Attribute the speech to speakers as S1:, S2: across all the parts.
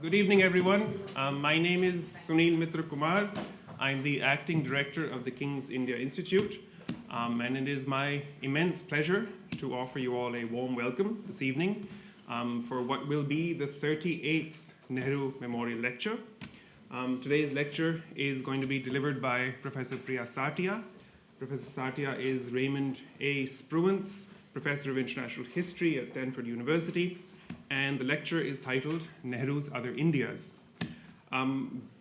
S1: Good evening, everyone. My name is Sunil Mitra Kumar. I'm the Acting Director of the King's India Institute, and it is my immense pleasure to offer you all a warm welcome this evening for what will be the 38th Nehru Memorial Lecture. Today's lecture is going to be delivered by Professor Priya Satia. Professor Satia is Raymond A. Spruance Professor of International History at Stanford University, and the lecture is titled Nehru's Other Indias.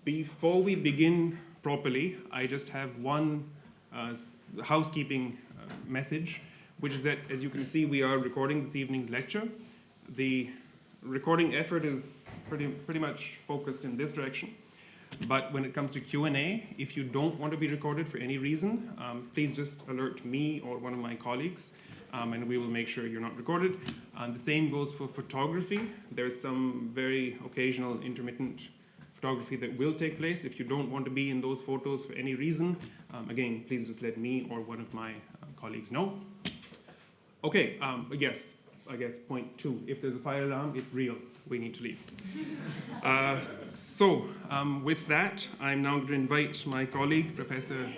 S1: Before we begin properly, I just have one housekeeping message, which is that, as you can see, we are recording this evening's lecture. The recording effort is pretty much focused in this direction. But when it comes to Q&A, if you don't want to be recorded for any reason, please just alert me or one of my colleagues, and we will make sure you're not recorded. The same goes for photography. There's some very occasional intermittent photography that will take place. If you don't want to be in those photos for any reason, again, please just let me or one of my colleagues know. Okay, yes, I guess point 2. If there's a fire alarm, it's real. We need to leave. So with that, I'm now going to invite my colleague, Professor...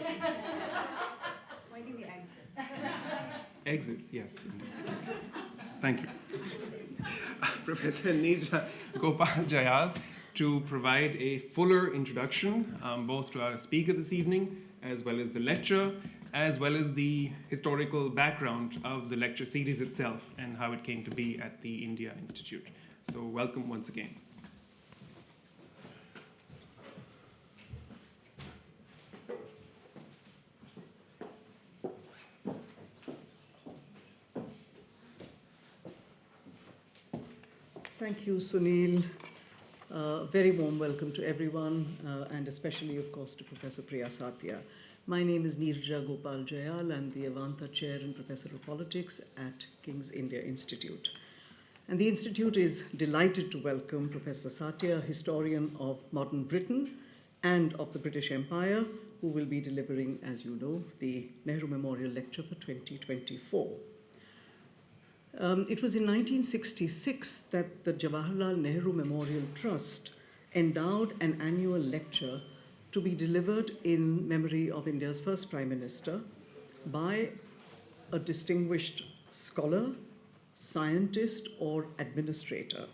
S2: Pointing the exit.
S1: Exits, yes. Thank you. Professor Nehru Gopal Jayal to provide a fuller introduction both to our speaker this evening, as well as the lecture, as well as the historical background of the lecture series itself and how it came to be at the India Institute. So welcome once again.
S3: Thank you, Sunil. Very warm welcome to everyone, and especially, of course, to Professor Priya Satia. My name is Nehru Gopal Jayal. I'm the Avanta Chair and Professor of Politics at King's India Institute. And the Institute is delighted to welcome Professor Satia, historian of modern Britain and of the British Empire, who will be delivering, as you know, the Nehru Memorial Lecture for 2024. It was in 1966 that the Jawaharlal Nehru Memorial Trust endowed an annual lecture to be delivered in memory of India's first Prime Minister by a distinguished scholar, scientist, or administrator.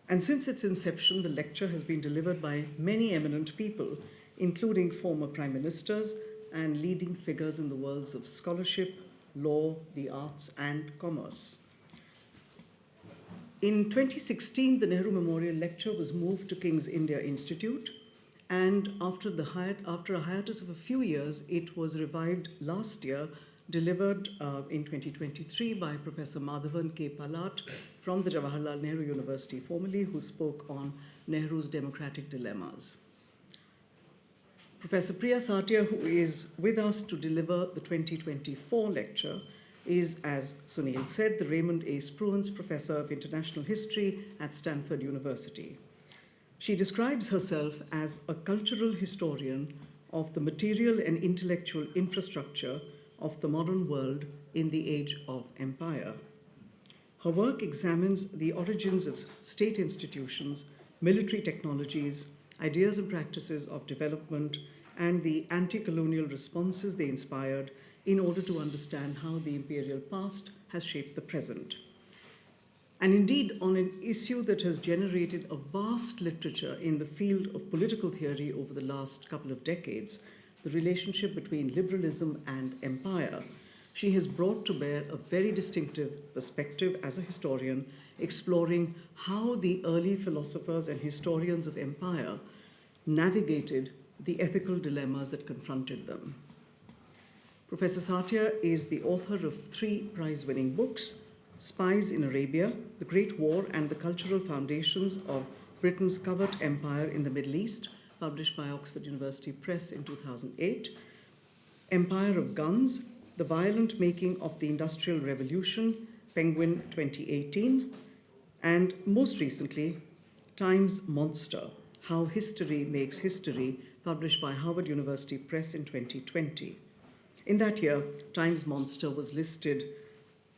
S3: And since its inception, the lecture has been delivered by many eminent people, including former prime ministers and leading figures in the worlds of scholarship, law, the arts, and commerce. In 2016, the Nehru Memorial Lecture was moved to King's India Institute, and after a hiatus of a few years, it was revived last year, delivered in 2023 by Professor Madhavan K. Palat from the Jawaharlal Nehru University formerly, who spoke on Nehru's democratic dilemmas. Professor Priya Satia, who is with us to deliver the 2024 lecture, is, as Sunil said, the Raymond A. Spruance Professor of International History at Stanford University. She describes herself as a cultural historian of the material and intellectual infrastructure of the modern world in the age of empire. Her work examines the origins of state institutions, military technologies, ideas and practices of development, and the anti-colonial responses they inspired in order to understand how the imperial past has shaped the present. And indeed, on an issue that has generated a vast literature in the field of political theory over the last couple of decades, the relationship between liberalism and empire, she has brought to bear a very distinctive perspective as a historian, exploring how the early philosophers and historians of empire navigated the ethical dilemmas that confronted them. Professor Satia is the author of 3 prize-winning books: Spies in Arabia, The Great War and the Cultural Foundations of Britain's Covert Empire in the Middle East, published by Oxford University Press in 2008, Empire of Guns, The Violent Making of the Industrial Revolution, Penguin 2018, and most recently, Time's Monster, How History Makes History, published by Harvard University Press in 2020. In that year, Time's Monster was listed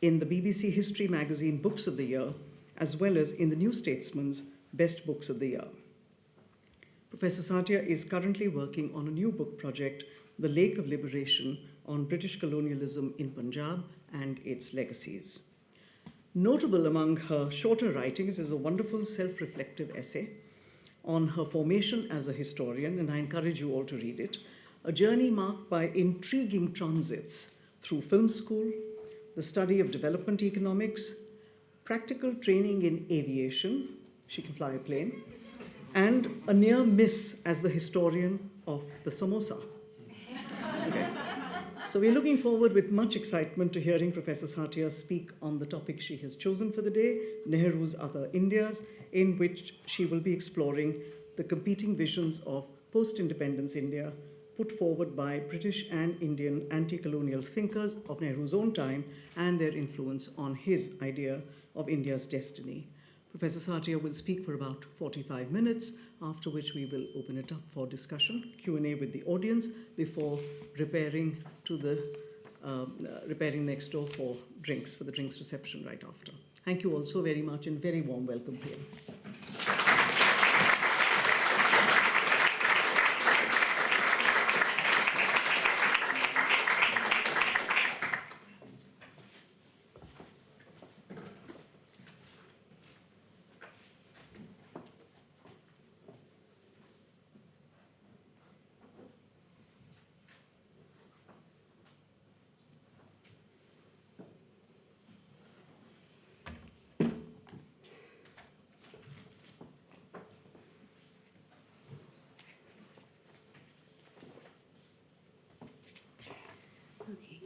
S3: in the BBC History Magazine Books of the Year, as well as in the New Statesman's Best Books of the Year. Professor Satia is currently working on a new book project, The Lake of Liberation, on British colonialism in Punjab and its legacies. Notable among her shorter writings is a wonderful self-reflective essay on her formation as a historian, and I encourage you all to read it, a journey marked by intriguing transits through film school, the study of development economics, practical training in aviation, she can fly a plane, and a near miss as the historian of the samosa. Okay. So we're looking forward with much excitement to hearing Professor Satia speak on the topic she has chosen for the day, Nehru's Other Indias, in which she will be exploring the competing visions of post-independence India put forward by British and Indian anti-colonial thinkers of Nehru's own time and their influence on his idea of India's destiny. Professor Satia will speak for about 45 minutes, after which we will open it up for discussion, Q&A with the audience, before repairing next door for drinks, for the drinks reception right after. Thank you all so very much, and very warm welcome, Priya.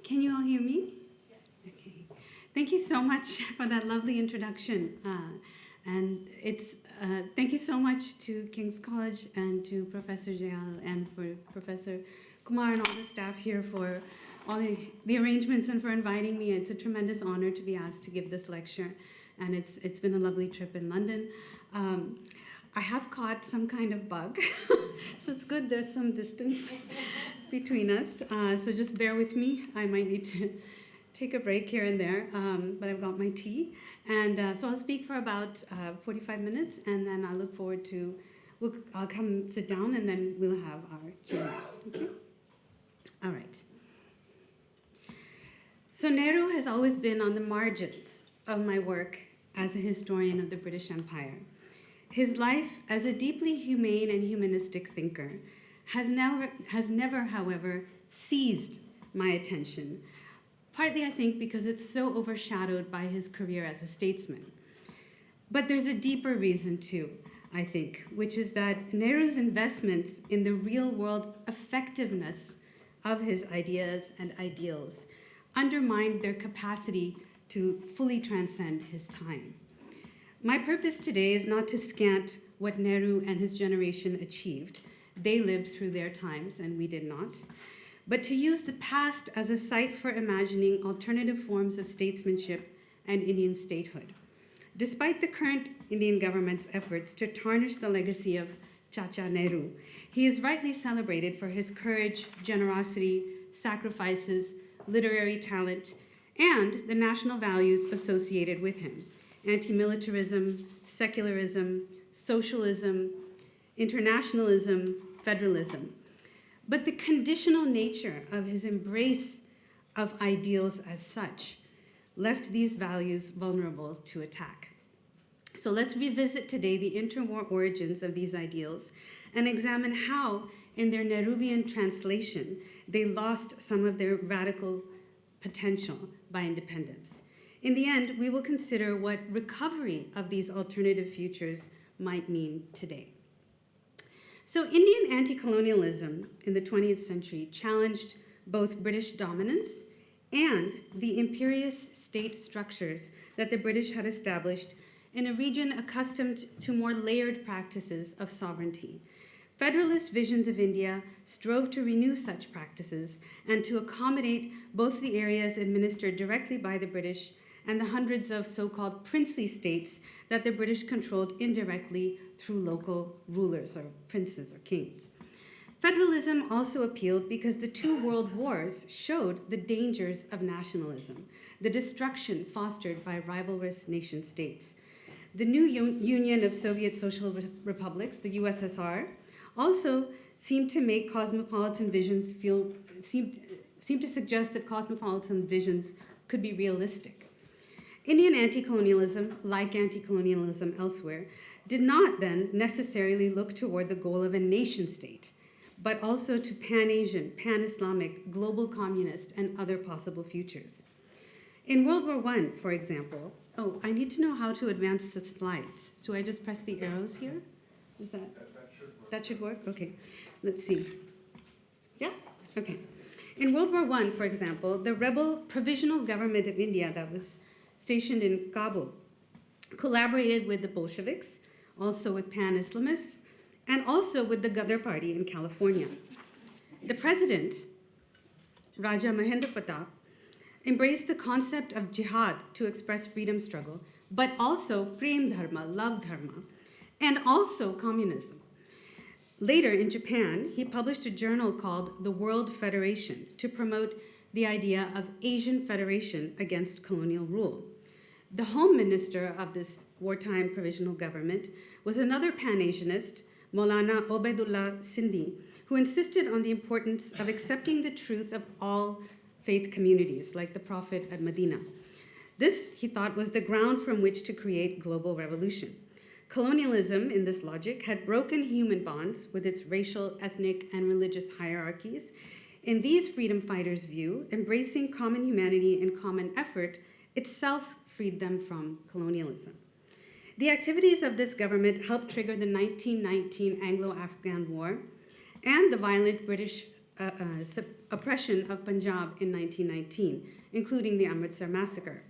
S2: Can you all hear me? Okay. Thank you so much for that lovely introduction. Thank you so much to King's College and to Professor Jayal and for Professor Kumar and all the staff here for all the arrangements and for inviting me. It's a tremendous honor to be asked to give this lecture, and it's been a lovely trip in London. I have caught some kind of bug, so it's good there's some distance between us. So just bear with me. I might need to take a break here and there, but I've got my tea. And so I'll speak for about 45 minutes, and then I look forward to, I'll come sit down, and then we'll have our Q&A. Okay? All right. So Nehru has always been on the margins of my work as a historian of the British Empire. His life as a deeply humane and humanistic thinker has never, however, seized my attention, partly, I think, because it's so overshadowed by his career as a statesman. But there's a deeper reason, too, I think, which is that Nehru's investments in the real-world effectiveness of his ideas and ideals undermined their capacity to fully transcend his time. My purpose today is not to scant what Nehru and his generation achieved. They lived through their times, and we did not. But to use the past as a site for imagining alternative forms of statesmanship and Indian statehood. Despite the current Indian government's efforts to tarnish the legacy of Chacha Nehru, he is rightly celebrated for his courage, generosity, sacrifices, literary talent, and the national values associated with him: anti-militarism, secularism, socialism, internationalism, federalism. But the conditional nature of his embrace of ideals as such left these values vulnerable to attack. So let's revisit today the interwar origins of these ideals and examine how, in their Nehruvian translation, they lost some of their radical potential by independence. In the end, we will consider what recovery of these alternative futures might mean today. So Indian anti-colonialism in the 20th century challenged both British dominance and the imperious state structures that the British had established in a region accustomed to more layered practices of sovereignty. Federalist visions of India strove to renew such practices and to accommodate both the areas administered directly by the British and the hundreds of so-called princely states that the British controlled indirectly through local rulers or princes or kings. Federalism also appealed because the two world wars showed the dangers of nationalism, the destruction fostered by rivalrous nation states. the new Union of Soviet Social Republics, the USSR, also seemed to make cosmopolitan visions seemed to suggest that cosmopolitan visions could be realistic. Indian anti-colonialism, like anti-colonialism elsewhere, did not then necessarily look toward the goal of a nation state, but also to pan-Asian, pan-Islamic, global communist, and other possible futures. In World War I, for example, I need to know how to advance the slides. Do I just press the arrows here? Is that? That should work? Okay, let's see. Yeah, okay. In World War I, for example, the rebel provisional government of India that was stationed in Kabul collaborated with the Bolsheviks, also with pan-Islamists, and also with the Ghadar Party in California. The president, Raja Mahendra Pratap, embraced the concept of jihad to express freedom struggle, but also prem dharma, love dharma, and also communism. Later in Japan, he published a journal called The World Federation to promote the idea of Asian federation against colonial rule. The home minister of this wartime provisional government was another Pan-Asianist, Maulana Obaidullah Sindhi, who insisted on the importance of accepting the truth of all faith communities, like the Prophet at Medina. This, he thought, was the ground from which to create global revolution. Colonialism, in this logic, had broken human bonds with its racial, ethnic, and religious hierarchies. In these freedom fighters' view, embracing common humanity and common effort itself freed them from colonialism. The activities of this government helped trigger the 1919 Anglo-Afghan War and the violent British oppression of Punjab in 1919, including the Amritsar massacre.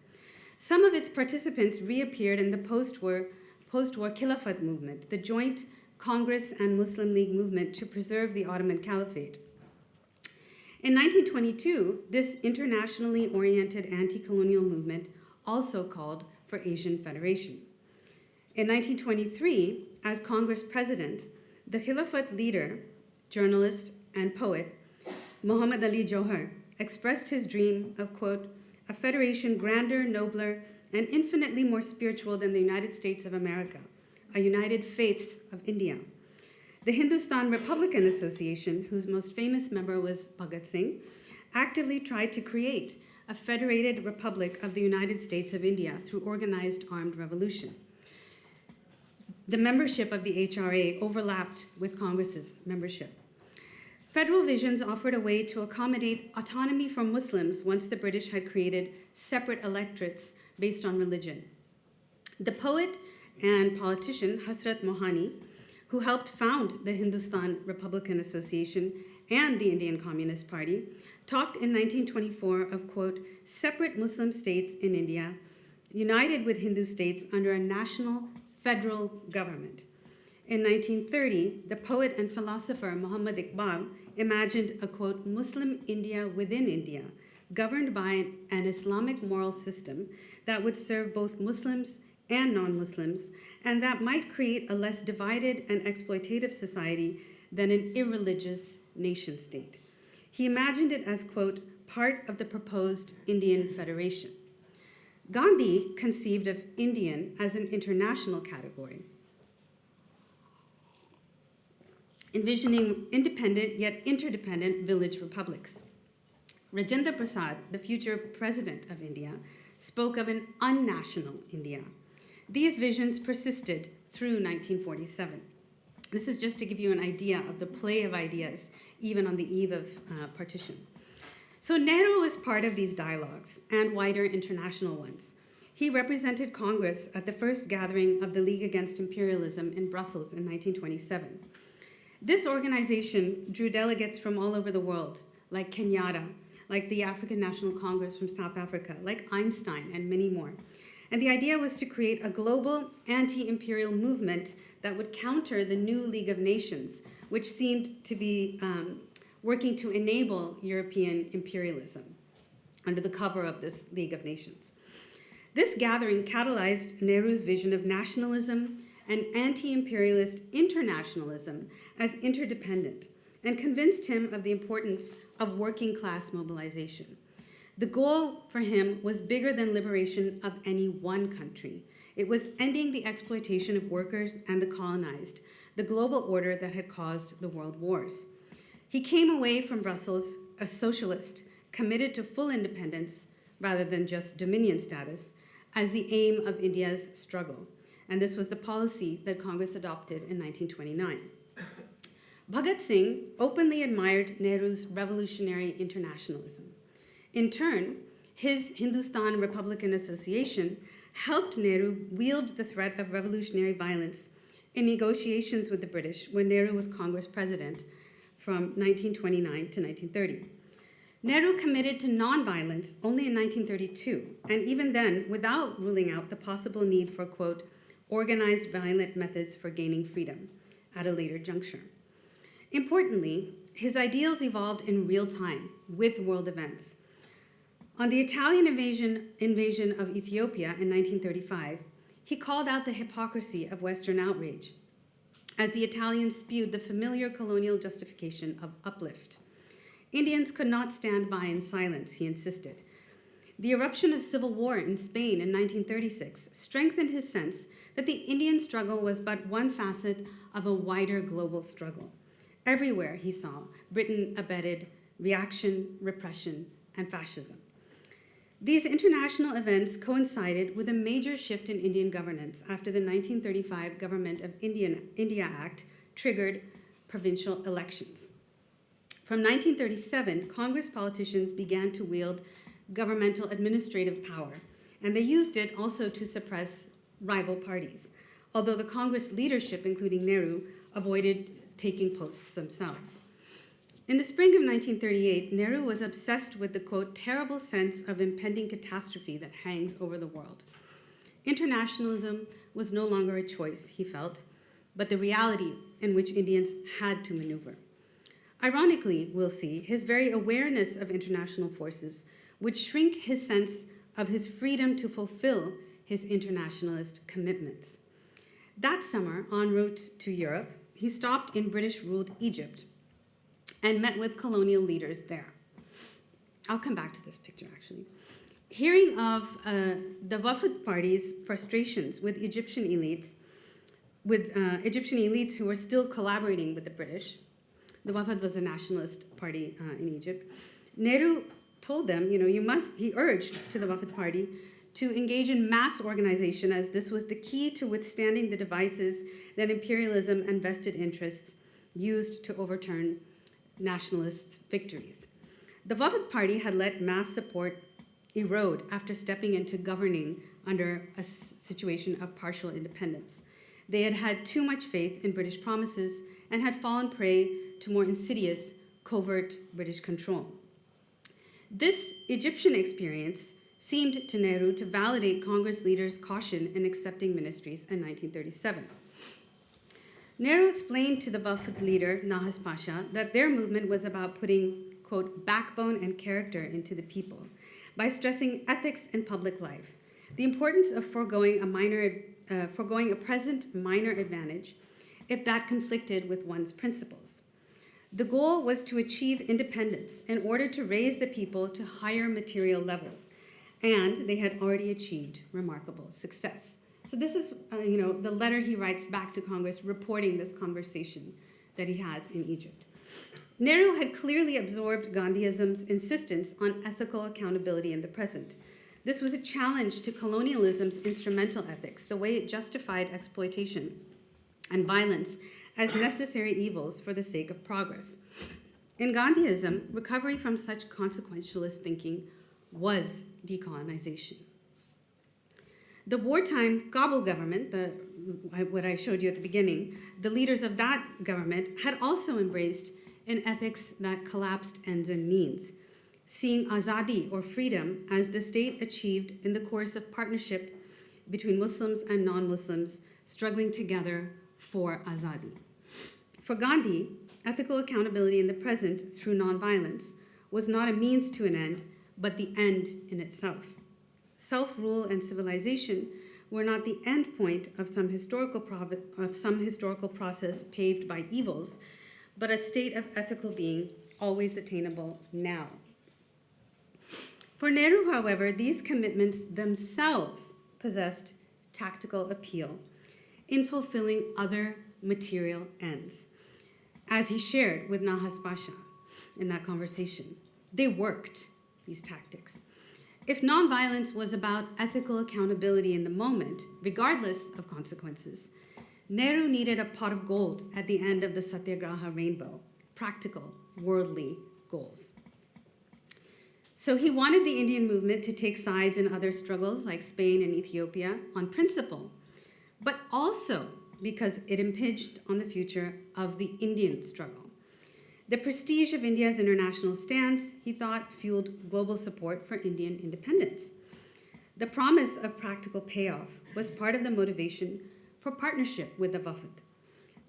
S2: Some of its participants reappeared in the post-war Khilafat movement, the joint Congress and Muslim League movement to preserve the Ottoman Caliphate. In 1922, this internationally oriented anti-colonial movement also called for Asian Federation. In 1923, as Congress president, the Khilafat leader, journalist, and poet, Muhammad Ali Johar, expressed his dream of, quote, a federation grander, nobler, and infinitely more spiritual than the United States of America, a united faiths of India. The Hindustan Republican Association, whose most famous member was Bhagat Singh, actively tried to create a federated republic of the United States of India through organized armed revolution. The membership of the HRA overlapped with Congress's membership. Federal visions offered a way to accommodate autonomy for Muslims once the British had created separate electorates based on religion. The poet and politician Hasrat Mohani, who helped found the Hindustan Republican Association and the Indian Communist Party, talked in 1924 of, quote, separate Muslim states in India, united with Hindu states under a national federal government. In 1930, the poet and philosopher Muhammad Iqbal imagined a, quote, Muslim India within India, governed by an Islamic moral system that would serve both Muslims and non-Muslims, and that might create a less divided and exploitative society than an irreligious nation state. He imagined it as, quote, part of the proposed Indian Federation. Gandhi conceived of Indian as an international category, envisioning independent yet interdependent village republics. Rajendra Prasad, the future president of India, spoke of an unnational India. These visions persisted through 1947. This is just to give you an idea of the play of ideas, even on the eve of partition. So Nehru was part of these dialogues and wider international ones. He represented Congress at the first gathering of the League Against Imperialism in Brussels in 1927. This organization drew delegates from all over the world, like Kenyatta, like the African National Congress from South Africa, like Einstein, and many more. And the idea was to create a global anti-imperial movement that would counter the new League of Nations, which seemed to be working to enable European imperialism under the cover of this League of Nations. This gathering catalyzed Nehru's vision of nationalism and anti-imperialist internationalism as interdependent, and convinced him of the importance of working class mobilization. The goal for him was bigger than liberation of any one country. It was ending the exploitation of workers and the colonized, the global order that had caused the world wars. He came away from Brussels a socialist, committed to full independence rather than just dominion status, as the aim of India's struggle. And this was the policy that Congress adopted in 1929. Bhagat Singh openly admired Nehru's revolutionary internationalism. In turn, his Hindustan Republican Association helped Nehru wield the threat of revolutionary violence in negotiations with the British when Nehru was Congress president from 1929 to 1930. Nehru committed to nonviolence only in 1932, and even then without ruling out the possible need for, quote, organized violent methods for gaining freedom at a later juncture. Importantly, his ideals evolved in real time with world events. On the Italian invasion of Ethiopia in 1935, he called out the hypocrisy of Western outrage as the Italians spewed the familiar colonial justification of uplift. Indians could not stand by in silence, he insisted. The eruption of civil war in Spain in 1936 strengthened his sense that the Indian struggle was but one facet of a wider global struggle. Everywhere he saw, Britain abetted reaction, repression, and fascism. These international events coincided with a major shift in Indian governance after the 1935 Government of India Act triggered provincial elections. From 1937, Congress politicians began to wield governmental administrative power, and they used it also to suppress rival parties, although the Congress leadership, including Nehru, avoided taking posts themselves. In the spring of 1938, Nehru was obsessed with the, quote, terrible sense of impending catastrophe that hangs over the world. Internationalism was no longer a choice, he felt, but the reality in which Indians had to maneuver. Ironically, we'll see, his very awareness of international forces would shrink his sense of his freedom to fulfill his internationalist commitments. That summer, en route to Europe, he stopped in British-ruled Egypt and met with colonial leaders there. I'll come back to this picture, actually. Hearing of the Wafd Party's frustrations with Egyptian elites who were still collaborating with the British, the Wafd was a nationalist party in Egypt, Nehru told them, he urged to the Wafd Party to engage in mass organization, as this was the key to withstanding the devices that imperialism and vested interests used to overturn nationalists' victories. The Wafd Party had let mass support erode after stepping into governing under a situation of partial independence. They had had too much faith in British promises and had fallen prey to more insidious, covert British control. This Egyptian experience seemed to Nehru to validate Congress leaders' caution in accepting ministries in 1937. Nehru explained to the Wafd leader, Nahas Pasha, that their movement was about putting, quote, backbone and character into the people by stressing ethics in public life, the importance of foregoing a present minor advantage if that conflicted with one's principles. The goal was to achieve independence in order to raise the people to higher material levels, and they had already achieved remarkable success. So this is, the letter he writes back to Congress reporting this conversation that he has in Egypt. Nehru had clearly absorbed Gandhiism's insistence on ethical accountability in the present. This was a challenge to colonialism's instrumental ethics, the way it justified exploitation and violence as necessary evils for the sake of progress. In Gandhiism, recovery from such consequentialist thinking was decolonization. The wartime Kabul government, what I showed you at the beginning, the leaders of that government had also embraced an ethics that collapsed ends and means, seeing azadi or freedom as the state achieved in the course of partnership between Muslims and non-Muslims struggling together for azadi. For Gandhi, ethical accountability in the present through nonviolence was not a means to an end, but the end in itself. Self-rule and civilization were not the end point of some historical process paved by evils, but a state of ethical being always attainable now. For Nehru, however, these commitments themselves possessed tactical appeal in fulfilling other material ends, as he shared with Nahas Pasha in that conversation. They worked, these tactics. If nonviolence was about ethical accountability in the moment, regardless of consequences, Nehru needed a pot of gold at the end of the Satyagraha rainbow, practical, worldly goals. So he wanted the Indian movement to take sides in other struggles like Spain and Ethiopia on principle, but also because it impinged on the future of the Indian struggle. The prestige of India's international stance, he thought, fueled global support for Indian independence. The promise of practical payoff was part of the motivation for partnership with the Wafd.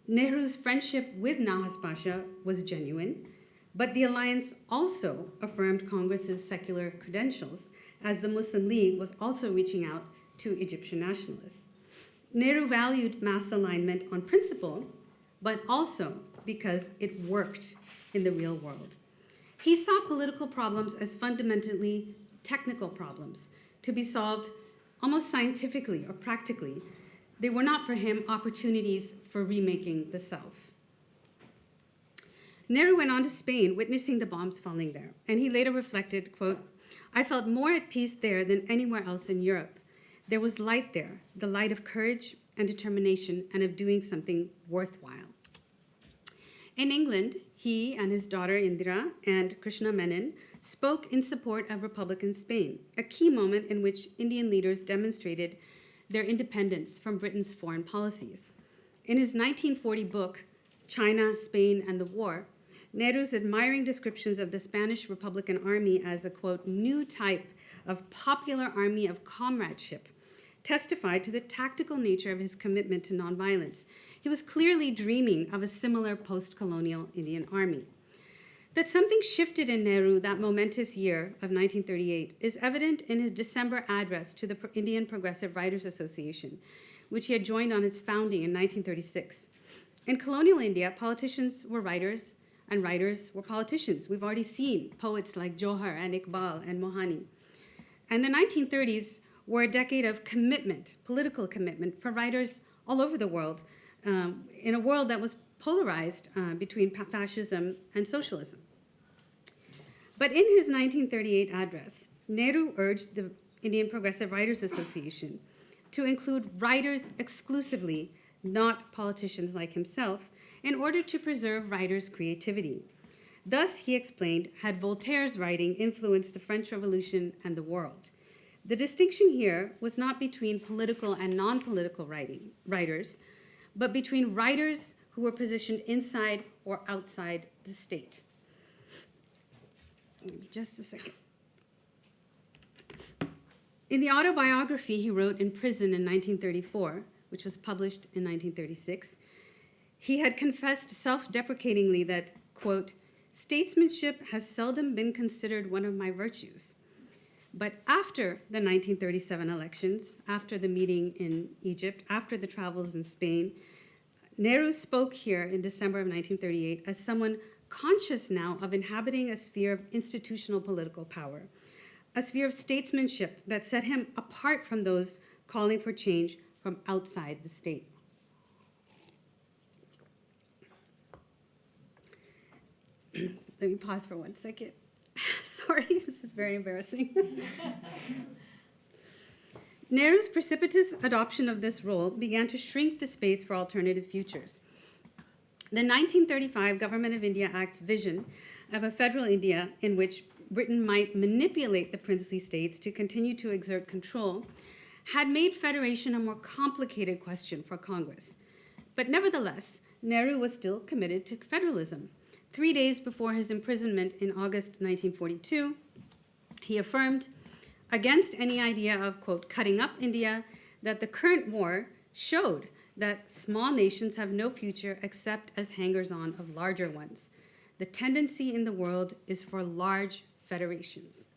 S2: Nehru's friendship with Nahas Pasha was genuine, but the alliance also affirmed Congress's secular credentials, as the Muslim League was also reaching out to Egyptian nationalists. Nehru valued mass alignment on principle, but also because it worked in the real world. He saw political problems as fundamentally technical problems to be solved almost scientifically or practically. They were not for him opportunities for remaking the self. Nehru went on to Spain, witnessing the bombs falling there, and he later reflected, quote, "I felt more at peace there than anywhere else in Europe. There was light there, the light of courage and determination and of doing something worthwhile." In England, he and his daughter Indira and Krishna Menon spoke in support of Republican Spain, a key moment in which Indian leaders demonstrated their independence from Britain's foreign policies. In his 1940 book, China, Spain, and the War, Nehru's admiring descriptions of the Spanish Republican Army as a, quote, "new type of popular army of comradeship" testified to the tactical nature of his commitment to nonviolence. He was clearly dreaming of a similar post-colonial Indian army. That something shifted in Nehru that momentous year of 1938 is evident in his December address to the Indian Progressive Writers Association, which he had joined on its founding in 1936. In colonial India, politicians were writers, and writers were politicians. We've already seen poets like Johar and Iqbal and Mohani. And the 1930s were a decade of commitment, political commitment, for writers all over the world, in a world that was polarized between fascism and socialism. But in his 1938 address, Nehru urged the Indian Progressive Writers Association to include writers exclusively, not politicians like himself, in order to preserve writers' creativity. Thus, he explained, had Voltaire's writing influenced the French Revolution and the world. The distinction here was not between political and non-political writers, but between writers who were positioned inside or outside the state. Just a second. In the autobiography he wrote in prison in 1934, which was published in 1936, he had confessed self-deprecatingly that, quote, "statesmanship has seldom been considered one of my virtues." But after the 1937 elections, after the meeting in Egypt, after the travels in Spain, Nehru spoke here in December of 1938 as someone conscious now of inhabiting a sphere of institutional political power, a sphere of statesmanship that set him apart from those calling for change from outside the state. Let me pause for 1 second. Sorry, this is very embarrassing. Nehru's precipitous adoption of this role began to shrink the space for alternative futures. The 1935 Government of India Act's vision of a federal India in which Britain might manipulate the princely states to continue to exert control had made federation a more complicated question for Congress. But nevertheless, Nehru was still committed to federalism. 3 days before his imprisonment in August 1942, he affirmed, against any idea of, quote, "cutting up India," that the current war showed that small nations have no future except as hangers-on of larger ones. The tendency in the world is for large federations.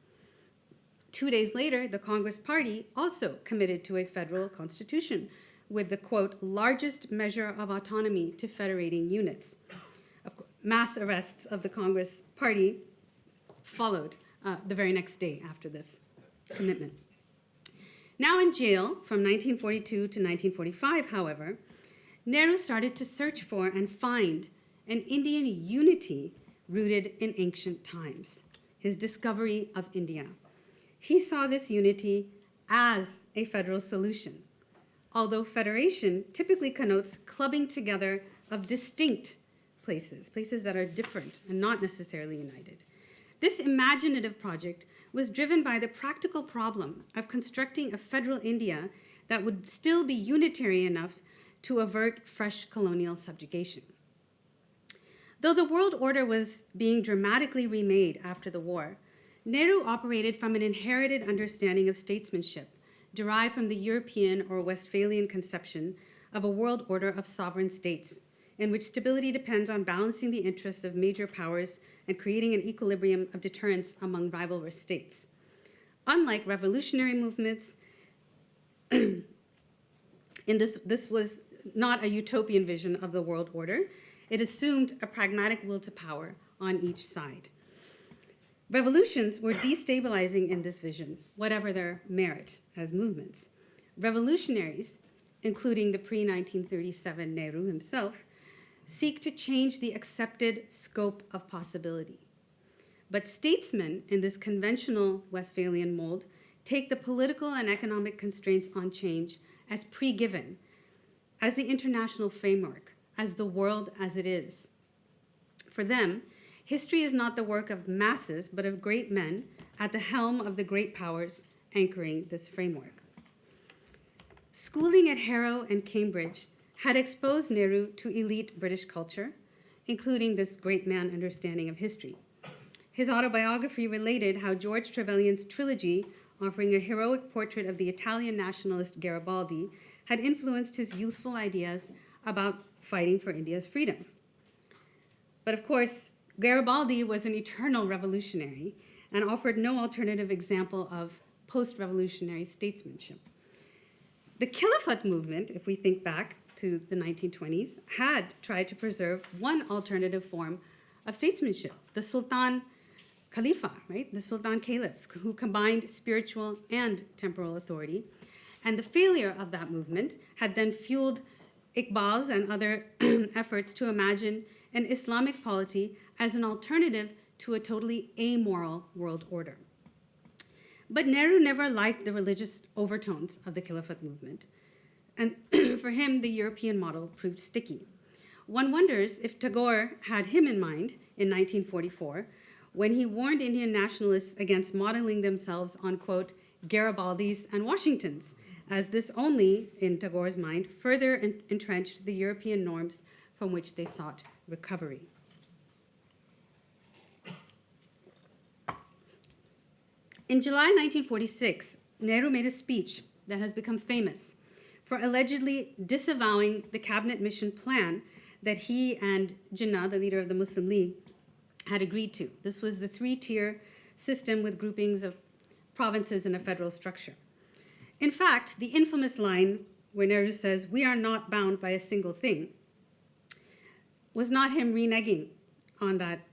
S2: 2 days later, the Congress Party also committed to a federal constitution with the, quote, "largest measure of autonomy to federating units." Mass arrests of the Congress Party followed the very next day after this commitment. Now in jail from 1942 to 1945, however, Nehru started to search for and find an Indian unity rooted in ancient times, his discovery of India. He saw this unity as a federal solution, although federation typically connotes clubbing together of distinct places, places that are different and not necessarily united. This imaginative project was driven by the practical problem of constructing a federal India that would still be unitary enough to avert fresh colonial subjugation. Though the world order was being dramatically remade after the war, Nehru operated from an inherited understanding of statesmanship derived from the European or Westphalian conception of a world order of sovereign states, in which stability depends on balancing the interests of major powers and creating an equilibrium of deterrence among rivalrous states. Unlike revolutionary movements, this was not a utopian vision of the world order. It assumed a pragmatic will to power on each side. Revolutions were destabilizing in this vision, whatever their merit as movements. Revolutionaries, including the pre-1937 Nehru himself, seek to change the accepted scope of possibility. But statesmen in this conventional Westphalian mold take the political and economic constraints on change as pre-given, as the international framework, as the world as it is. For them, history is not the work of masses, but of great men at the helm of the great powers anchoring this framework. Schooling at Harrow and Cambridge had exposed Nehru to elite British culture, including this great man understanding of history. His autobiography related how George Trevelyan's trilogy, offering a heroic portrait of the Italian nationalist Garibaldi, had influenced his youthful ideas about fighting for India's freedom. But of course, Garibaldi was an eternal revolutionary and offered no alternative example of post-revolutionary statesmanship. The Khilafat movement, if we think back to the 1920s, had tried to preserve one alternative form of statesmanship, the Sultan Khalifa, right? The Sultan Caliph, who combined spiritual and temporal authority. And the failure of that movement had then fueled Iqbal's and other efforts to imagine an Islamic polity as an alternative to a totally amoral world order. But Nehru never liked the religious overtones of the Khilafat movement. And for him, the European model proved sticky. One wonders if Tagore had him in mind in 1944 when he warned Indian nationalists against modeling themselves on, quote, Garibaldis and Washingtons, as this only, in Tagore's mind, further entrenched the European norms from which they sought recovery. In July 1946, Nehru made a speech that has become famous for allegedly disavowing the cabinet mission plan that he and Jinnah, the leader of the Muslim League, had agreed to. This was the three-tier system with groupings of provinces in a federal structure. In fact, the infamous line where Nehru says, "We are not bound by a single thing," was not him reneging on that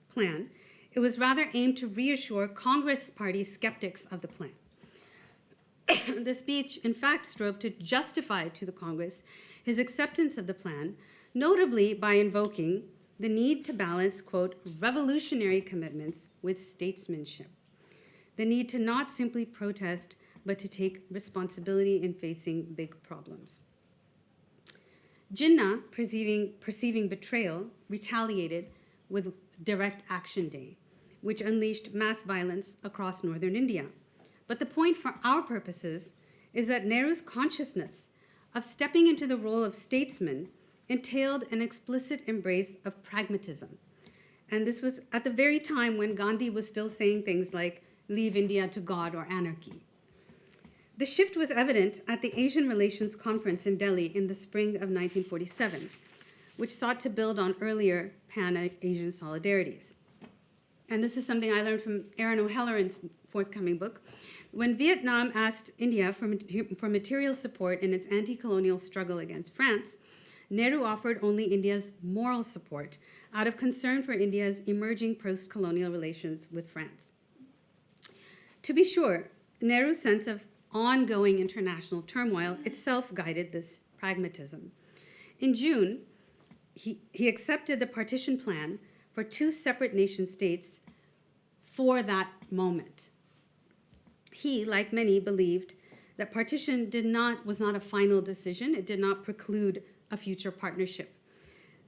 S2: plan. It was rather aimed to reassure Congress Party skeptics of the plan. The speech, in fact, strove to justify to the Congress his acceptance of the plan, notably by invoking the need to balance, quote, revolutionary commitments with statesmanship, the need to not simply protest, but to take responsibility in facing big problems. Jinnah, perceiving betrayal, retaliated with Direct Action Day, which unleashed mass violence across northern India. But the point for our purposes is that Nehru's consciousness of stepping into the role of statesman entailed an explicit embrace of pragmatism. And this was at the very time when Gandhi was still saying things like, leave India to God or anarchy. The shift was evident at the Asian Relations Conference in Delhi in the spring of 1947, which sought to build on earlier Pan-Asian solidarities. And this is something I learned from Aaron O'Halloran's forthcoming book. When Vietnam asked India for material support in its anti-colonial struggle against France, Nehru offered only India's moral support out of concern for India's emerging post-colonial relations with France. To be sure, Nehru's sense of ongoing international turmoil itself guided this pragmatism. In June, he accepted the partition plan for two separate nation states for that moment. He, like many, believed that partition was not a final decision. It did not preclude a future partnership.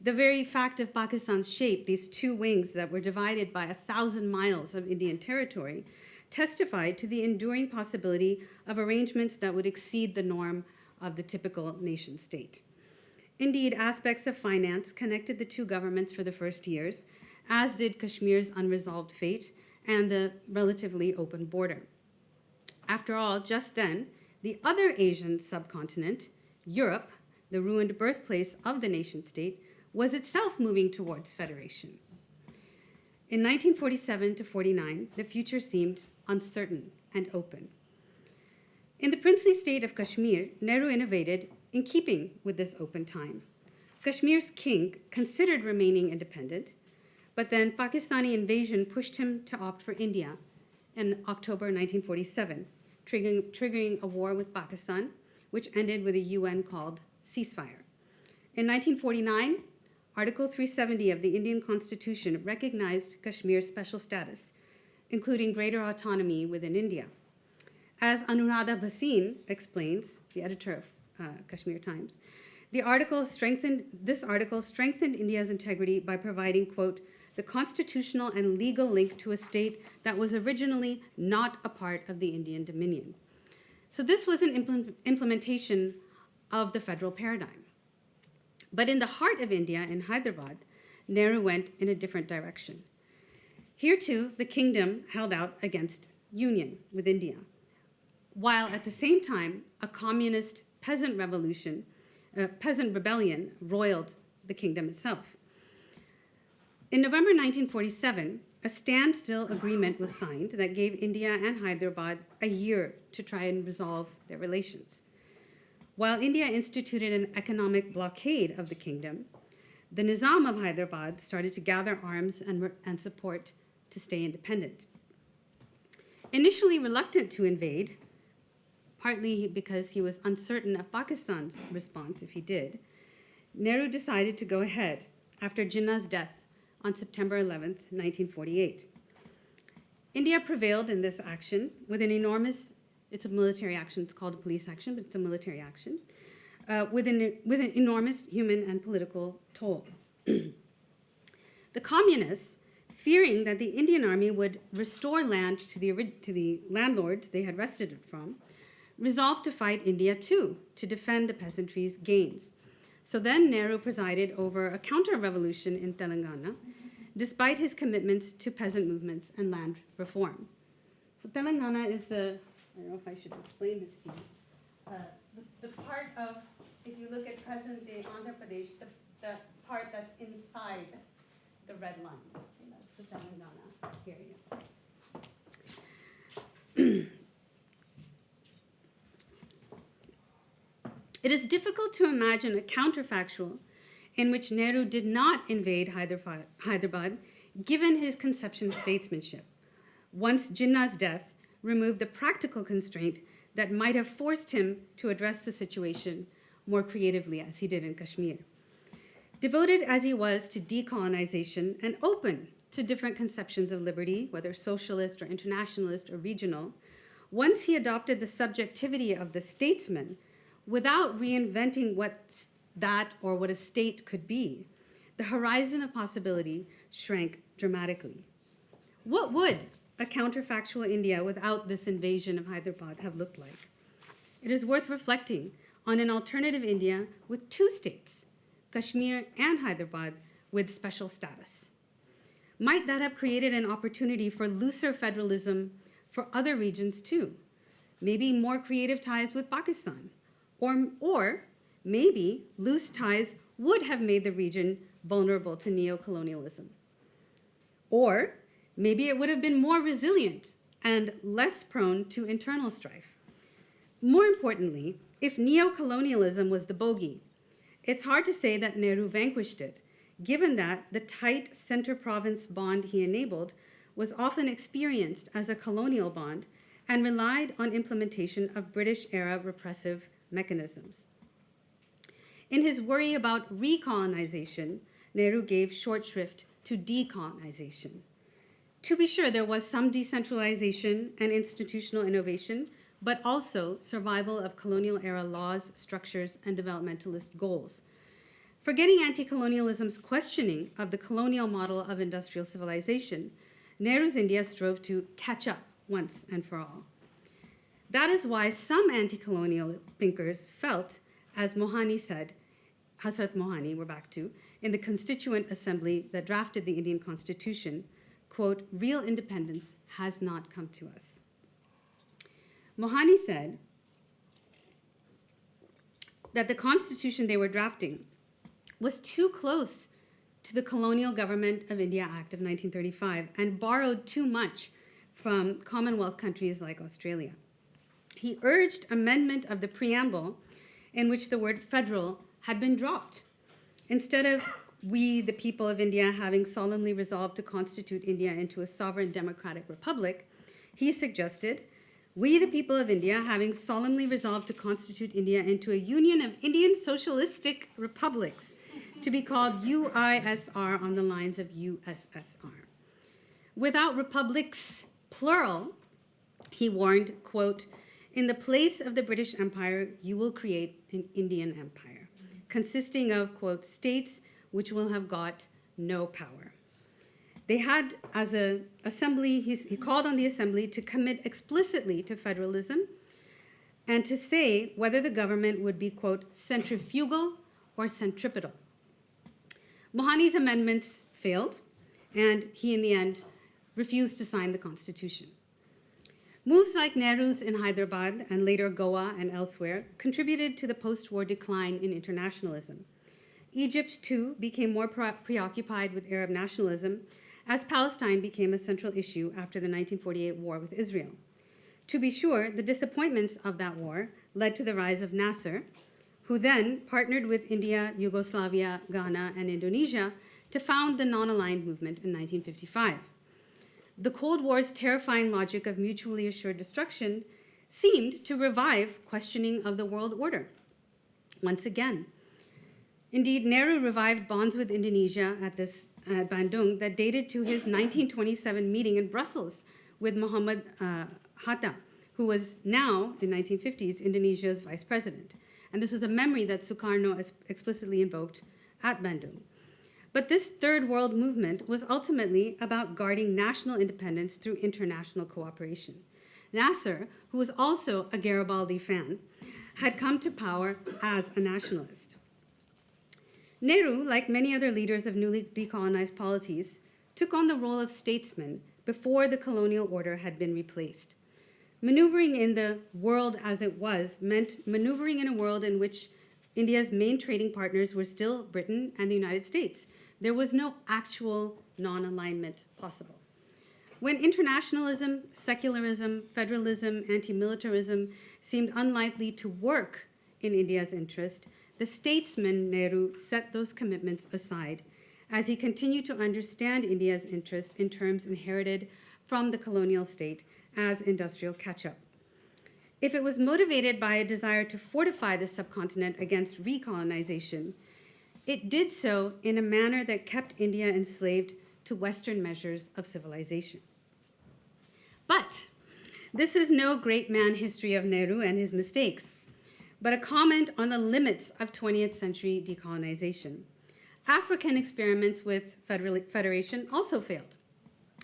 S2: The very fact of Pakistan's shape, these two wings that were divided by 1,000 miles of Indian territory, testified to the enduring possibility of arrangements that would exceed the norm of the typical nation state. Indeed, aspects of finance connected the two governments for the first years, as did Kashmir's unresolved fate and the relatively open border. After all, just then, the other Asian subcontinent, Europe, the ruined birthplace of the nation state, was itself moving towards federation. In 1947 to 49, the future seemed uncertain and open. In the princely state of Kashmir, Nehru innovated in keeping with this open time. Kashmir's king considered remaining independent, but then Pakistani invasion pushed him to opt for India in October 1947, triggering a war with Pakistan, which ended with a UN-called ceasefire. In 1949, Article 370 of the Indian Constitution recognized Kashmir's special status, including greater autonomy within India. As Anuradha Bhasin explains, the editor of Kashmir Times, this article strengthened India's integrity by providing, quote, the constitutional and legal link to a state that was originally not a part of the Indian Dominion. So this was an implementation of the federal paradigm. But in the heart of India, in Hyderabad, Nehru went in a different direction. Here too, the kingdom held out against union with India, while at the same time, a communist peasant rebellion roiled the kingdom itself. In November 1947, a standstill agreement was signed that gave India and Hyderabad a year to try and resolve their relations. While India instituted an economic blockade of the kingdom, the Nizam of Hyderabad started to gather arms and support to stay independent. Initially reluctant to invade, partly because he was uncertain of Pakistan's response if he did, Nehru decided to go ahead after Jinnah's death on September 11th, 1948. India prevailed in this action with an enormous, it's a military action, it's called a police action, but it's a military action, with an enormous human and political toll. The communists, fearing that the Indian army would restore land to the landlords they had wrested it from, resolved to fight India too, to defend the peasantry's gains. So then Nehru presided over a counter-revolution in Telangana, despite his commitments to peasant movements and land reform. So Telangana is I don't know if I should explain this to you. The part of, if you look at present-day Andhra Pradesh, the part that's inside the red line. Okay, that's the Telangana. Here you go. It is difficult to imagine a counterfactual in which Nehru did not invade Hyderabad, given his conception of statesmanship. Once Jinnah's death removed the practical constraint that might have forced him to address the situation more creatively, as he did in Kashmir. Devoted as he was to decolonization and open to different conceptions of liberty, whether socialist or internationalist or regional, once he adopted the subjectivity of the statesman, without reinventing what a state could be, the horizon of possibility shrank dramatically. What would a counterfactual India without this invasion of Hyderabad have looked like? It is worth reflecting on an alternative India with two states, Kashmir and Hyderabad, with special status. Might that have created an opportunity for looser federalism for other regions too? Maybe more creative ties with Pakistan. Or maybe loose ties would have made the region vulnerable to neocolonialism. Or maybe it would have been more resilient and less prone to internal strife. More importantly, if neocolonialism was the bogey, it's hard to say that Nehru vanquished it, given that the tight center-province bond he enabled was often experienced as a colonial bond and relied on implementation of British-era repressive mechanisms. In his worry about recolonization, Nehru gave short shrift to decolonization. To be sure, there was some decentralization and institutional innovation, but also survival of colonial-era laws, structures, and developmentalist goals. Forgetting anti-colonialism's questioning of the colonial model of industrial civilization, Nehru's India strove to catch up once and for all. That is why some anti-colonial thinkers felt, as Mohani said, Hazrat Mohani, we're back to, in the Constituent Assembly that drafted the Indian Constitution, quote, real independence has not come to us. Mohani said that the constitution they were drafting was too close to the Colonial Government of India Act of 1935 and borrowed too much from Commonwealth countries like Australia. He urged amendment of the preamble in which the word federal had been dropped. Instead of we, the people of India, having solemnly resolved to constitute India into a sovereign democratic republic, he suggested, we, the people of India, having solemnly resolved to constitute India into a union of Indian socialistic republics, to be called UISR on the lines of USSR. Without republics, plural, he warned, quote, in the place of the British Empire, you will create an Indian empire, consisting of, quote, states which will have got no power. They had, as an assembly, he called on the assembly to commit explicitly to federalism and to say whether the government would be, quote, centrifugal or centripetal. Mohani's amendments failed, and he, in the end, refused to sign the Constitution. Moves like Nehru's in Hyderabad and later Goa and elsewhere contributed to the post-war decline in internationalism. Egypt, too, became more preoccupied with Arab nationalism as Palestine became a central issue after the 1948 war with Israel. To be sure, the disappointments of that war led to the rise of Nasser, who then partnered with India, Yugoslavia, Ghana, and Indonesia to found the non-aligned movement in 1955. The Cold War's terrifying logic of mutually assured destruction seemed to revive questioning of the world order. Once again, indeed, Nehru revived bonds with Indonesia at Bandung that dated to his 1927 meeting in Brussels with Muhammad Hatta, who was now, in 1950s, Indonesia's vice president. And this was a memory that Sukarno explicitly invoked at Bandung. But this third world movement was ultimately about guarding national independence through international cooperation. Nasser, who was also a Garibaldi fan, had come to power as a nationalist. Nehru, like many other leaders of newly decolonized polities, took on the role of statesman before the colonial order had been replaced. Maneuvering in the world as it was meant maneuvering in a world in which India's main trading partners were still Britain and the United States. There was no actual non-alignment possible. When internationalism, secularism, federalism, anti-militarism seemed unlikely to work in India's interest, the statesman Nehru set those commitments aside as he continued to understand India's interest in terms inherited from the colonial state as industrial catch-up. If it was motivated by a desire to fortify the subcontinent against recolonization, it did so in a manner that kept India enslaved to Western measures of civilization. But this is no great man history of Nehru and his mistakes, but a comment on the limits of 20th century decolonization. African experiments with federation also failed.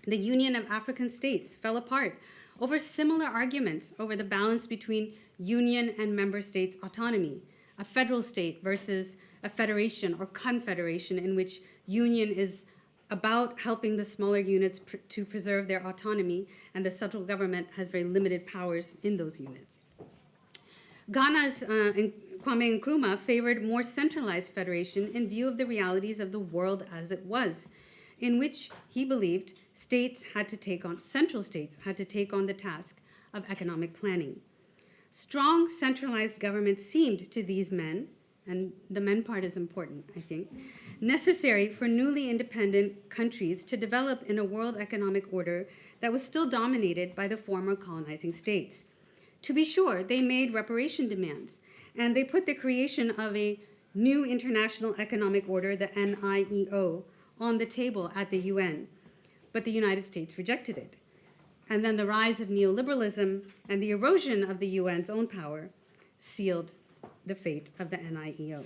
S2: The Union of African States fell apart over similar arguments over the balance between union and member states' autonomy, a federal state versus a federation or confederation in which union is about helping the smaller units to preserve their autonomy, and the central government has very limited powers in those units. Ghana's Kwame Nkrumah favored more centralized federation in view of the realities of the world as it was, in which he believed central states had to take on the task of economic planning. Strong centralized government seemed to these men, and the men part is important, I think, necessary for newly independent countries to develop in a world economic order that was still dominated by the former colonizing states. To be sure, they made reparation demands, and they put the creation of a new international economic order, the NIEO, on the table at the UN, but the United States rejected it. And then the rise of neoliberalism and the erosion of the UN's own power sealed the fate of the NIEO.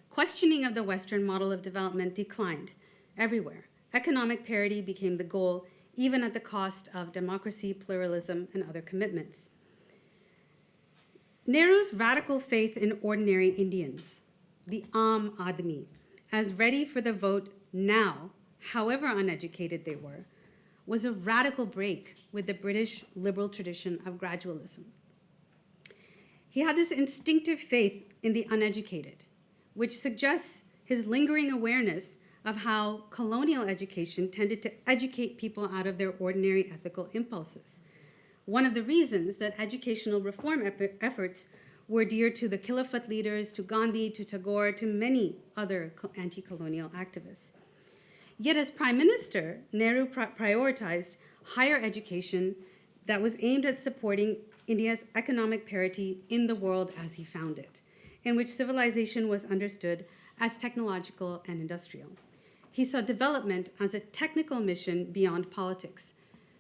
S2: Questioning of the Western model of development declined everywhere. Economic parity became the goal, even at the cost of democracy, pluralism, and other commitments. Nehru's radical faith in ordinary Indians, the Aam Admi, as ready for the vote now, however uneducated they were, was a radical break with the British liberal tradition of gradualism. He had this instinctive faith in the uneducated, which suggests his lingering awareness of how colonial education tended to educate people out of their ordinary ethical impulses. One of the reasons that educational reform efforts were dear to the Khilafat leaders, to Gandhi, to Tagore, to many other anti-colonial activists. Yet as Prime Minister, Nehru prioritized higher education that was aimed at supporting India's economic parity in the world as he found it, in which civilization was understood as technological and industrial. He saw development as a technical mission beyond politics,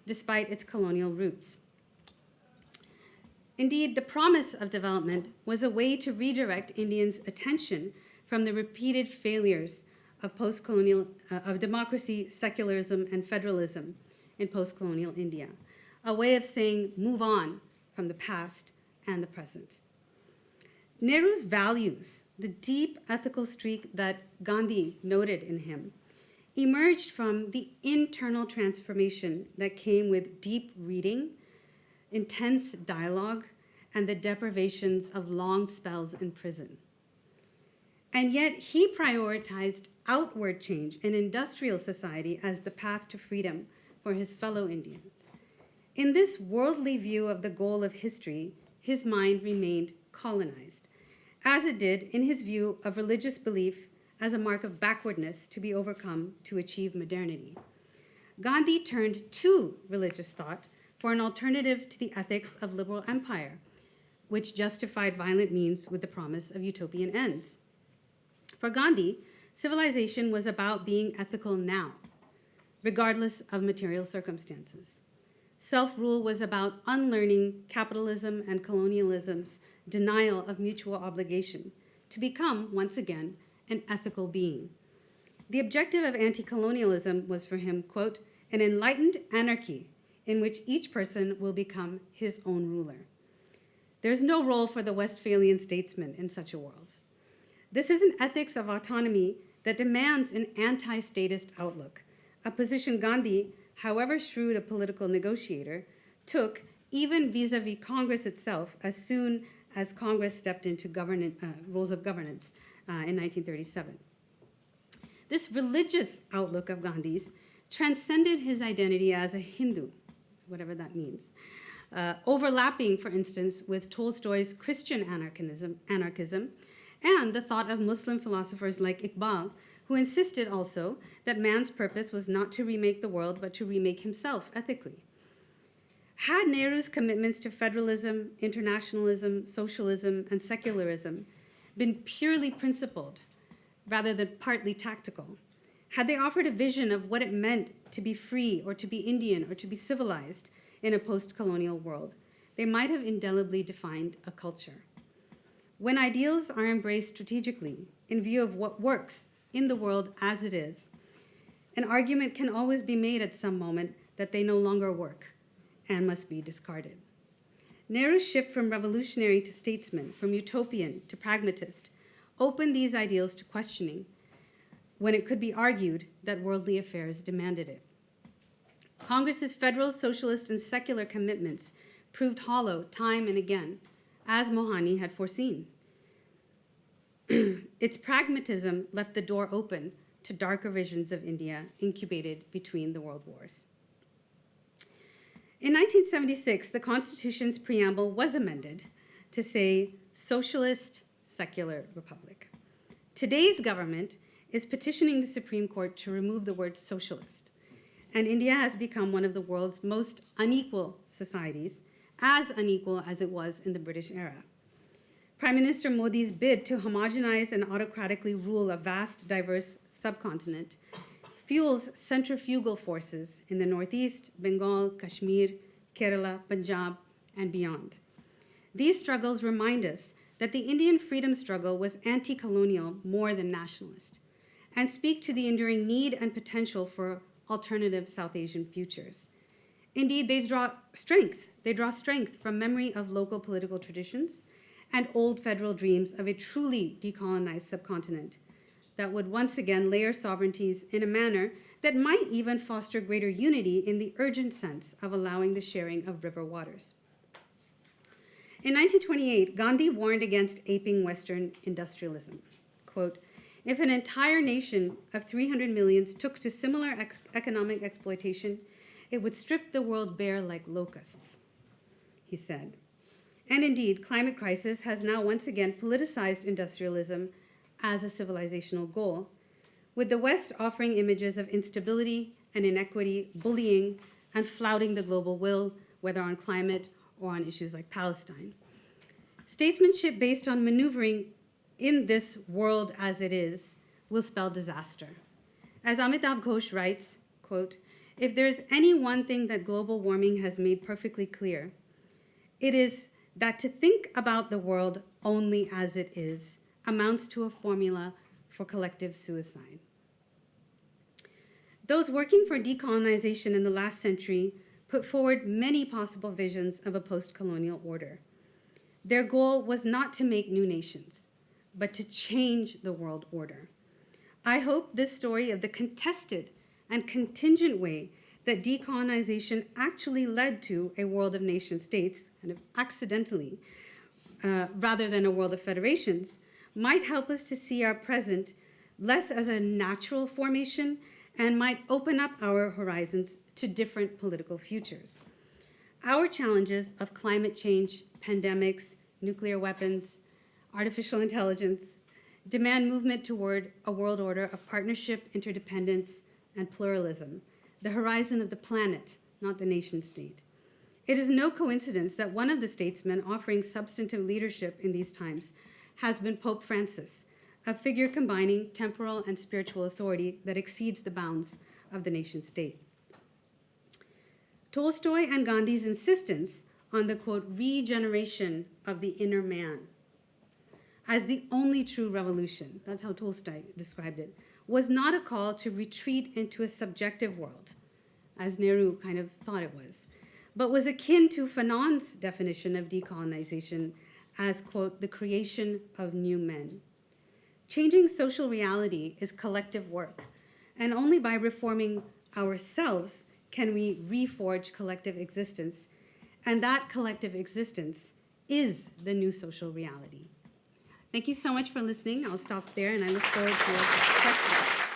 S2: despite its colonial roots. Indeed, the promise of development was a way to redirect Indians' attention from the repeated failures of post-colonial, of democracy, secularism, and federalism in post-colonial India, a way of saying move on from the past and the present. Nehru's values, the deep ethical streak that Gandhi noted in him, emerged from the internal transformation that came with deep reading, intense dialogue, and the deprivations of long spells in prison. And yet he prioritized outward change in industrial society as the path to freedom for his fellow Indians. In this worldly view of the goal of history, his mind remained colonized, as it did in his view of religious belief as a mark of backwardness to be overcome to achieve modernity. Gandhi turned to religious thought for an alternative to the ethics of liberal empire, which justified violent means with the promise of utopian ends. For Gandhi, civilization was about being ethical now, regardless of material circumstances. Self-rule was about unlearning capitalism and colonialism's denial of mutual obligation to become, once again, an ethical being. The objective of anti-colonialism was for him, quote, an enlightened anarchy in which each person will become his own ruler. There's no role for the Westphalian statesman in such a world. This is an ethics of autonomy that demands an anti-statist outlook, a position Gandhi, however shrewd a political negotiator, took even vis-a-vis Congress itself as soon as Congress stepped into rules of governance in 1937. This religious outlook of Gandhi's transcended his identity as a Hindu, whatever that means, overlapping, for instance, with Tolstoy's Christian anarchism and the thought of Muslim philosophers like Iqbal, who insisted also that man's purpose was not to remake the world, but to remake himself ethically. Had Nehru's commitments to federalism, internationalism, socialism, and secularism been purely principled rather than partly tactical, had they offered a vision of what it meant to be free or to be Indian or to be civilized in a post-colonial world, they might have indelibly defined a culture. When ideals are embraced strategically in view of what works in the world as it is, an argument can always be made at some moment that they no longer work and must be discarded. Nehru's shift from revolutionary to statesman, from utopian to pragmatist, opened these ideals to questioning when it could be argued that worldly affairs demanded it. Congress's federal, socialist, and secular commitments proved hollow time and again, as Mohani had foreseen. Its pragmatism left the door open to darker visions of India incubated between the world wars. In 1976, the Constitution's preamble was amended to say socialist, secular republic. Today's government is petitioning the Supreme Court to remove the word socialist. And India has become one of the world's most unequal societies, as unequal as it was in the British era. Prime Minister Modi's bid to homogenize and autocratically rule a vast, diverse subcontinent fuels centrifugal forces in the Northeast, Bengal, Kashmir, Kerala, Punjab, and beyond. These struggles remind us that the Indian freedom struggle was anti-colonial more than nationalist, and speak to the enduring need and potential for alternative South Asian futures. Indeed, they draw strength. They draw strength from memory of local political traditions and old federal dreams of a truly decolonized subcontinent that would once again layer sovereignties in a manner that might even foster greater unity in the urgent sense of allowing the sharing of river waters. In 1928, Gandhi warned against aping Western industrialism. Quote, "If an entire nation of 300 millions took to similar economic exploitation, it would strip the world bare like locusts," he said. And indeed, climate crisis has now once again politicized industrialism as a civilizational goal, with the West offering images of instability and inequity, bullying, and flouting the global will, whether on climate or on issues like Palestine. Statesmanship based on maneuvering in this world as it is will spell disaster. As Amitav Ghosh writes, quote, "If there's any one thing that global warming has made perfectly clear, it is that to think about the world only as it is amounts to a formula for collective suicide." Those working for decolonization in the last century put forward many possible visions of a post-colonial order. Their goal was not to make new nations, but to change the world order. I hope this story of the contested and contingent way that decolonization actually led to a world of nation states, kind of accidentally, rather than a world of federations, might help us to see our present less as a natural formation and might open up our horizons to different political futures. Our challenges of climate change, pandemics, nuclear weapons, artificial intelligence demand movement toward a world order of partnership, interdependence, and pluralism, the horizon of the planet, not the nation state. It is no coincidence that one of the statesmen offering substantive leadership in these times has been Pope Francis, a figure combining temporal and spiritual authority that exceeds the bounds of the nation state. Tolstoy and Gandhi's insistence on the, quote, regeneration of the inner man as the only true revolution, that's how Tolstoy described it, was not a call to retreat into a subjective world, as Nehru kind of thought it was, but was akin to Fanon's definition of decolonization as, quote, the creation of new men. Changing social reality is collective work, and only by reforming ourselves can we reforge collective existence, and that collective existence is the new social reality. Thank you so much for listening. I'll stop there, and I look forward to your questions.